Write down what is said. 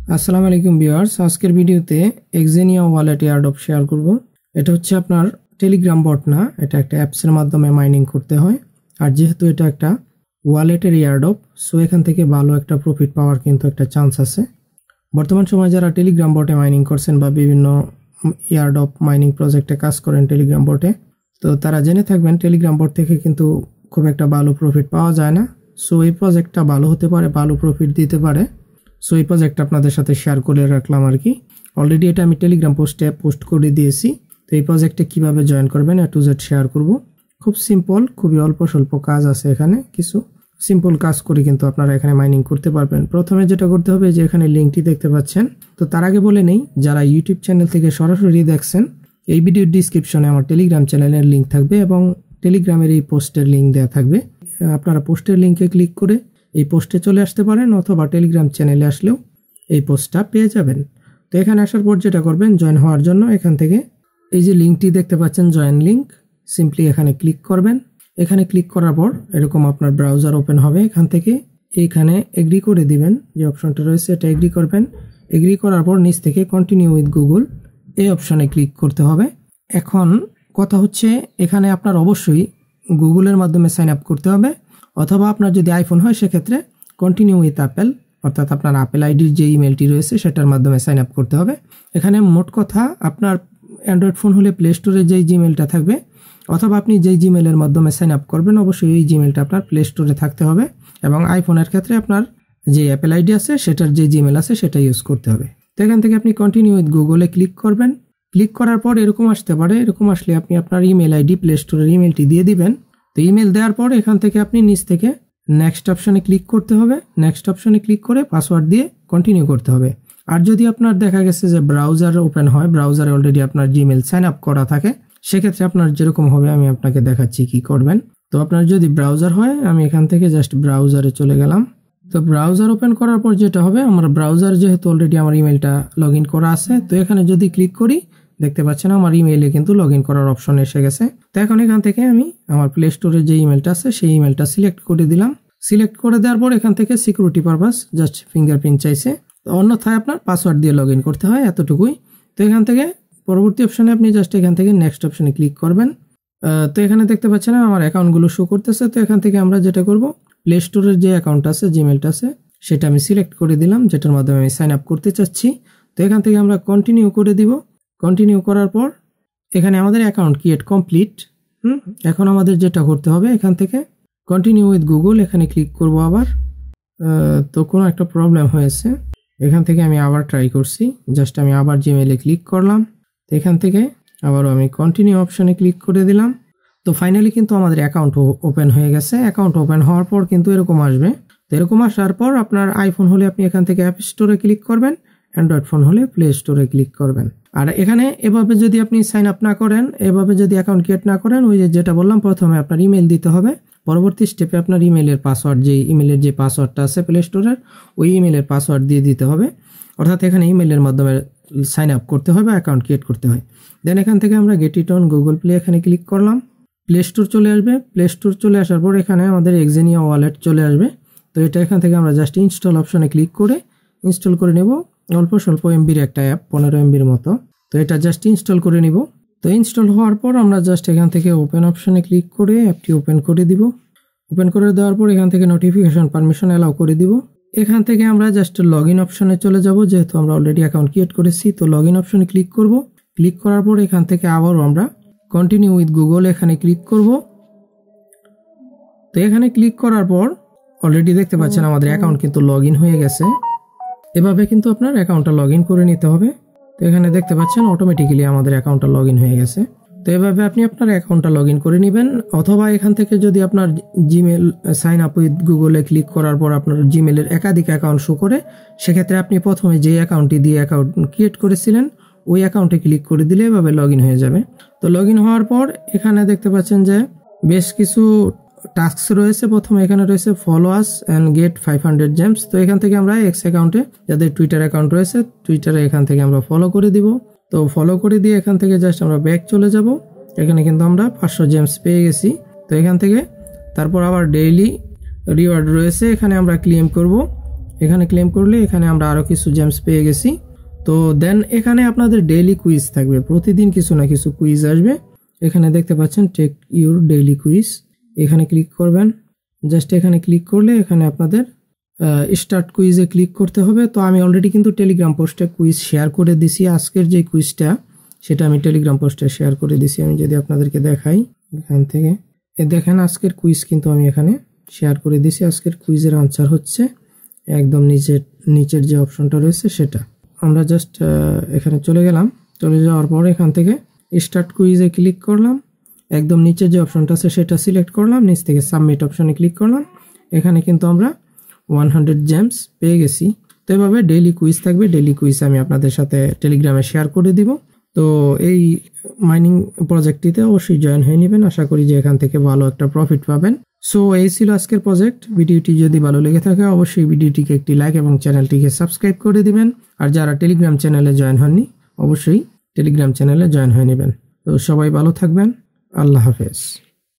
আসসালামু আলাইকুম ভিউয়ার্স, আজকের ভিডিওতে এক্সেনিয়া ওয়ালেট এয়ারড্রপ শেয়ার করব। এটা হচ্ছে আপনার টেলিগ্রাম বট না, এটা একটা অ্যাপসের মাধ্যমে মাইনিং করতে হয়। আর যেহেতু এটা একটা ওয়ালেটের এয়ারড্রপ, সো এখান থেকে ভালো একটা প্রফিট পাওয়ার কিন্তু একটা চান্স আছে। বর্তমান সময়ে যারা টেলিগ্রাম বটে মাইনিং করছেন বা বিভিন্ন এয়ারড্রপ মাইনিং প্রজেক্টে কাজ করেন টেলিগ্রাম বটে, তো তারা জেনে থাকবেন টেলিগ্রাম বট থেকে কিন্তু খুব একটা ভালো প্রফিট পাওয়া যায় না। সো এই প্রজেক্টটা ভালো হতে পারে, ভালো প্রফিট দিতে পারে। সো এই প্রজেক্ট আপনাদের সাথে শেয়ার করে রাখলাম আর কি। অলরেডি এটা আমি টেলিগ্রাম পোস্টে পোস্ট করে দিয়েছি। তো এই প্রজেক্টে কিভাবে জয়েন করবেন A to Z শেয়ার করব। খুব সিম্পল, খুবই অল্প স্বল্প কাজ আছে এখানে। কিছু সিম্পল কাজ করে কিন্তু আপনারা এখানে মাইনিং করতে পারবেন। প্রথমে যেটা করতে হবে যে এখানে লিঙ্কটি দেখতে পাচ্ছেন। তো তার আগে বলে নেই, যারা ইউটিউব চ্যানেল থেকে সরাসরি দেখছেন, এই ভিডিওর ডিসক্রিপশনে আমার টেলিগ্রাম চ্যানেলের লিঙ্ক থাকবে এবং টেলিগ্রামের এই পোস্টের লিঙ্ক দেওয়া থাকবে। আপনারা পোস্টের লিঙ্কে ক্লিক করে এই পোস্টে চলে আসতে পারেন, অথবা টেলিগ্রাম চ্যানেলে আসলেও এই পোস্টটা পেয়ে যাবেন। তো এখানে আসার পর যেটা করবেন, জয়েন হওয়ার জন্য এখান থেকে এই যে লিঙ্কটি দেখতে পাচ্ছেন, জয়েন লিঙ্ক, সিম্পলি এখানে ক্লিক করবেন। এখানে ক্লিক করার পর এরকম আপনার ব্রাউজার ওপেন হবে। এখান থেকে এইখানে এগ্রি করে দিবেন, যে অপশনটা রয়েছে এটা এগ্রি করবেন। এগ্রি করার পর নিচ থেকে কন্টিনিউ উইথ গুগল এই অপশনে ক্লিক করতে হবে। এখন কথা হচ্ছে, এখানে আপনার অবশ্যই গুগলের মাধ্যমে সাইন আপ করতে হবে, অথবা আপনার যদি আইফোন হয় সেক্ষেত্রে কন্টিনিউ উইথ অ্যাপেল, অর্থাৎ আপনার অ্যাপেল আইডির যে ইমেলটি রয়েছে সেটার মাধ্যমে সাইন আপ করতে হবে। এখানে মোট কথা, আপনার অ্যান্ড্রয়েড ফোন হলে প্লে স্টোরে যেই জিমেলটা থাকবে, অথবা আপনি যেই জিমেলের মাধ্যমে সাইন আপ করবেন, অবশ্যই এই জিমেলটা আপনার প্লে স্টোরে থাকতে হবে। এবং আইফোনের ক্ষেত্রে আপনার যে অ্যাপেল আইডি আছে সেটার যে জিমেল আছে সেটা ইউজ করতে হবে। তো এখান থেকে আপনি কন্টিনিউ উইথ গুগলে ক্লিক করবেন। ক্লিক করার পর এরকম আসতে পারে। এরকম আসলে আপনি আপনার ইমেল আইডি, প্লে স্টোরের ইমেলটি দিয়ে দিবেন। তো ইমেল দেওয়ার পর এখান থেকে আপনি নিচ থেকে নেক্সট অপশনে ক্লিক করতে হবে। নেক্সট অপশনে ক্লিক করে পাসওয়ার্ড দিয়ে কন্টিনিউ করতে হবে। আর যদি আপনার দেখা গেছে যে ব্রাউজার ওপেন হয়, ব্রাউজারে অলরেডি আপনার জিমেল সাইন আপ করা থাকে, সেক্ষেত্রে আপনার যেরকম হবে আমি আপনাকে দেখাচ্ছি কি করবেন। তো আপনার যদি ব্রাউজার হয়, আমি এখান থেকে জাস্ট ব্রাউজারে চলে গেলাম। তো ব্রাউজার ওপেন করার পর যেটা হবে, আমার ব্রাউজার যেহেতু অলরেডি আমার ইমেলটা লগ ইন করা আছে, তো এখানে যদি ক্লিক করি, দেখতে পাচ্ছেন আমার ইমেইলে কিন্তু লগ ইন করার অপশন এসে গেছে। তো এখন এখান থেকে আমি আমার প্লে স্টোরে যে ইমেলটা আছে সেই ইমেলটা সিলেক্ট করে দিলাম। সিলেক্ট করে দেওয়ার পর এখান থেকে সিকিউরিটি পারপাস জাস্ট ফিঙ্গারপ্রিন্ট চাইছে, অন্যথায় আপনার পাসওয়ার্ড দিয়ে লগ ইন করতে হয়, এতটুকুই। তো এখান থেকে পরবর্তী অপশনে আপনি জাস্ট এখান থেকে নেক্সট অপশনে ক্লিক করবেন। তো এখানে দেখতে পাচ্ছেন আমার অ্যাকাউন্টগুলো শো করতেছে। তো এখান থেকে আমরা যেটা করব, প্লে স্টোরের যে অ্যাকাউন্ট আছে, জিমেলটা আছে, সেটা আমি সিলেক্ট করে দিলাম, যেটার মাধ্যমে আমি সাইন আপ করতে চাচ্ছি। তো এখান থেকে আমরা কন্টিনিউ করে দিব। কন্টিনিউ করার পর এখানে আমাদের অ্যাকাউন্ট ক্রিয়েট কমপ্লিট। এখন আমাদের যেটা করতে হবে, এখান থেকে কন্টিনিউ উইথ গুগল এখানে ক্লিক করব আবার। তো কোনো একটা প্রবলেম হয়েছে, এখান থেকে আমি আবার ট্রাই করছি। জাস্ট আমি আবার জিমেইলে ক্লিক করলাম। তো এখান থেকে আবারও আমি কন্টিনিউ অপশনে ক্লিক করে দিলাম। তো ফাইনালি কিন্তু আমাদের অ্যাকাউন্ট ওপেন হয়ে গেছে। অ্যাকাউন্ট ওপেন হওয়ার পর কিন্তু এরকম আসবে। তো এরকম আসার পর আপনার আইফোন হলে আপনি এখান থেকে অ্যাপ স্টোরে ক্লিক করবেন, অ্যান্ড্রয়েড ফোন হলে প্লে স্টোরে ক্লিক করবেন। আর এখানে এভাবে যদি আপনি সাইন আপ না করেন, এভাবে যদি অ্যাকাউন্ট ক্রিয়েট না করেন, ওই যেটা বললাম, প্রথমে আপনার ইমেল দিতে হবে। পরবর্তী স্টেপে আপনার ইমেলের পাসওয়ার্ড, যে ইমেলের যে পাসওয়ার্ডটা আছে প্লে স্টোরের, ওই ইমেলের পাসওয়ার্ড দিয়ে দিতে হবে। অর্থাৎ এখানে ইমেলের মাধ্যমে সাইন আপ করতে হবে, অ্যাকাউন্ট ক্রিয়েট করতে হয়। দেন এখান থেকে আমরা get it on Google play এখানে ক্লিক করলাম। প্লে স্টোর চলে আসবে। প্লে স্টোর চলে আসার পর এখানে আমাদের এক্সেনিয়া ওয়ালেট চলে আসবে। তো এটা এখান থেকে আমরা জাস্ট ইনস্টল অপশনে ক্লিক করে ইনস্টল করে নেব। অল্প স্বল্প এমবির একটা অ্যাপ, 15 এমবির মতো। তো এটা জাস্ট ইনস্টল করে নিব। তো ইনস্টল হওয়ার পর আমরা জাস্ট এখান থেকে ওপেন অপশনে ক্লিক করে অ্যাপটি ওপেন করে দিব। ওপেন করে দেওয়ার পর এখান থেকে নোটিফিকেশন পারমিশন অ্যালাউ করে দিব। এখান থেকে আমরা জাস্ট লগ ইন অপশনে চলে যাব, যেহেতু আমরা অলরেডি অ্যাকাউন্ট ক্রিয়েট করেছি। তো লগ ইন অপশনে ক্লিক করব। ক্লিক করার পর এখান থেকে আবারও আমরা কন্টিনিউ উইথ গুগল এখানে ক্লিক করব। তো এখানে ক্লিক করার পর অলরেডি দেখতে পাচ্ছেন আমাদের অ্যাকাউন্ট কিন্তু লগ ইন হয়ে গেছে। এভাবে কিন্তু আপনার অ্যাকাউন্টটা লগ ইন করে নিতে হবে। তো এখানে দেখতে পাচ্ছেন অটোমেটিক্যালি আমাদের অ্যাকাউন্টটা লগ ইন হয়ে গেছে। তো এভাবে আপনি আপনার অ্যাকাউন্টটা লগ ইন করে নেবেন। অথবা এখান থেকে যদি আপনার জিমেল সাইন আপ উইথ গুগলে ক্লিক করার পর আপনার জিমেলের একাধিক অ্যাকাউন্ট শো করে, সেক্ষেত্রে আপনি প্রথমে যে অ্যাকাউন্টটি দিয়ে অ্যাকাউন্ট ক্রিয়েট করেছিলেন, ওই অ্যাকাউন্টে ক্লিক করে দিলে এভাবে লগ ইন হয়ে যাবে। তো লগ ইন হওয়ার পর এখানে দেখতে পাচ্ছেন যে বেশ কিছু টাস্ক রয়েছে। প্রথমে এখানে রয়েছে follow us and get 500 gems. তো এখান থেকে আমরা এক্স অ্যাকাউন্টে, যাদের টুইটার অ্যাকাউন্ট রয়েছে, টুইটারে এখান থেকে আমরা ফলো করে দিব। তো ফলো করে দিয়ে এখান থেকে জাস্ট আমরা ব্যাক চলে যাব। এখানে কিন্তু আমরা 500 জেমস পেয়ে গেছি। তো এখান থেকে তারপর আবার ডেইলি রিওয়ার্ড রয়েছে, এখানে আমরা ক্লেম করব। এখানে ক্লেম করলে এখানে আমরা আরও কিছু জেমস পেয়ে গেছি। তো দেন এখানে আপনাদের ডেইলি কুইজ থাকবে, প্রতিদিন কিছু না কিছু কুইজ আসবে। এখানে দেখতে পাচ্ছেন টেক ইউর ডেইলি কুইজ, এখানে ক্লিক করবেন। জাস্ট এখানে ক্লিক করলে এখানে আপনাদের স্টার্ট কুইজে ক্লিক করতে হবে। তো আমি অলরেডি কিন্তু টেলিগ্রাম পোস্টে কুইজ শেয়ার করে দিছি। আজকের যে কুইজটা সেটা আমি টেলিগ্রাম পোস্টে শেয়ার করে দিছি। আমি যদি আপনাদেরকে দেখাই এখান থেকে, দেখেন আজকের কুইজ কিন্তু আমি এখানে শেয়ার করে দিছি। আজকের কুইজের আনসার হচ্ছে একদম নিচের যে অপশনটা রয়েছে সেটা। আমরা জাস্ট এখানে চলে গেলাম, চলে যাওয়ার পর এখান থেকে স্টার্ট কুইজে ক্লিক করলাম, একদম নিচের যে অপশনটা আছে সেটা সিলেক্ট করলাম, নিচ থেকে সাবমিট অপশনে ক্লিক করলাম। এখানে কিন্তু আমরা 100 জেমস পেয়ে গেছি। তো এভাবে ডেইলি কুইজ থাকবে, ডেইলি কুইজ আমি আপনাদের সাথে টেলিগ্রামে শেয়ার করে দিব। তো এই মাইনিং প্রজেক্টটিতে অবশ্যই জয়েন হয়ে নেবেন, আশা করি যে এখান থেকে ভালো একটা প্রফিট পাবেন। সো এই ছিল আজকের প্রজেক্ট। ভিডিওটি যদি ভালো লেগে থাকে অবশ্যই ভিডিওটিকে একটি লাইক এবং চ্যানেলটিকে সাবস্ক্রাইব করে দিবেন। আর যারা টেলিগ্রাম চ্যানেলে জয়েন হননি অবশ্যই টেলিগ্রাম চ্যানেলে জয়েন হয়ে নেবেন। তো সবাই ভালো থাকবেন, আল্লাহ হাফেজ।